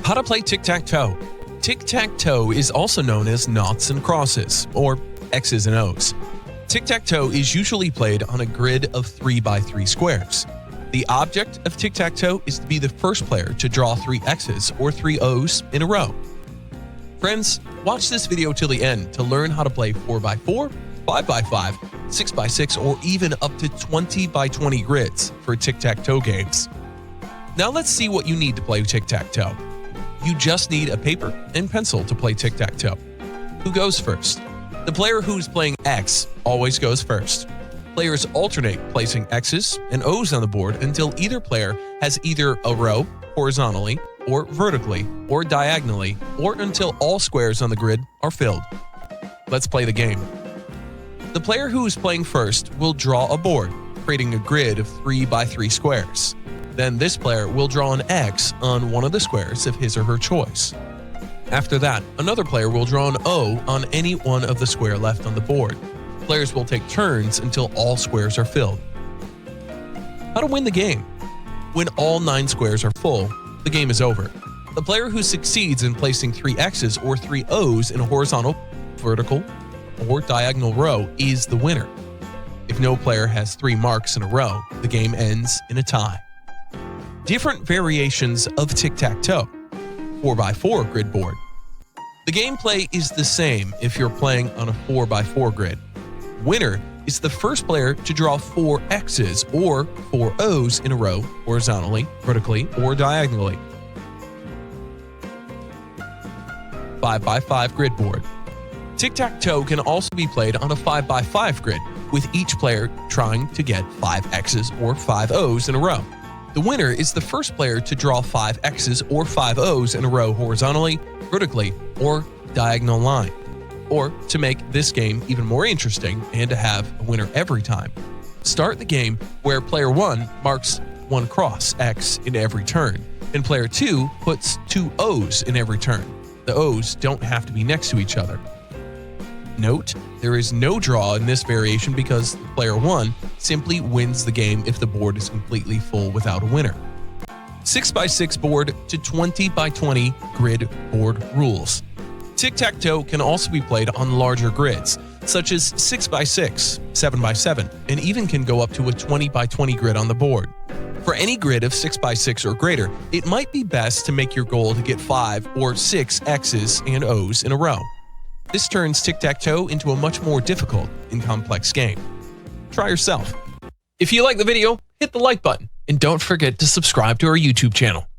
How to play Tic Tac Toe. Tic Tac Toe is also known as noughts and crosses, or X's and O's. Tic Tac Toe is usually played on a grid of 3x3 squares. The object of Tic Tac Toe is to be the first player to draw 3 X's or 3 O's in a row. Friends, watch this video till the end to learn how to play 4x4, 5x5, 6x6, or even up to 20x20 grids for Tic Tac Toe games. Now let's see what you need to play Tic Tac Toe. You just need a paper and pencil to play Tic Tac Toe. Who goes first? The player who's playing X always goes first. Players alternate placing X's and O's on the board until either player has either a row horizontally or vertically or diagonally, or until all squares on the grid are filled. Let's play the game. The player who is playing first will draw a board, creating a grid of 3x3 squares. Then this player will draw an X on one of the squares of his or her choice. After that, another player will draw an O on any one of the square left on the board. Players will take turns until all squares are filled. How to win the game? When all 9 squares are full, the game is over. The player who succeeds in placing 3 X's or 3 O's in a horizontal, vertical, or diagonal row is the winner. If no player has 3 marks in a row, the game ends in a tie. Different variations of Tic Tac Toe. 4x4 grid board. The gameplay is the same if you're playing on a 4x4 grid. Winner is the first player to draw 4 X's or 4 O's in a row, horizontally, vertically, or diagonally. 5x5 grid board. Tic Tac Toe can also be played on a 5x5 grid, with each player trying to get 5 X's or 5 O's in a row. The winner is the first player to draw 5 X's or 5 O's in a row horizontally, vertically, or diagonal line. Or, to make this game even more interesting and to have a winner every time, start the game where player 1 marks 1 cross X in every turn, and player 2 puts 2 O's in every turn. The O's don't have to be next to each other. Note, there is no draw in this variation because player 1 simply wins the game if the board is completely full without a winner. 6x6 board to 20x20 grid board rules. Tic Tac Toe can also be played on larger grids, such as 6x6, 7x7, and even can go up to a 20x20 grid on the board. For any grid of 6x6 or greater, it might be best to make your goal to get 5 or 6 X's and O's in a row. This turns Tic Tac Toe into a much more difficult and complex game. Try yourself. If you like the video, hit the like button and don't forget to subscribe to our YouTube channel.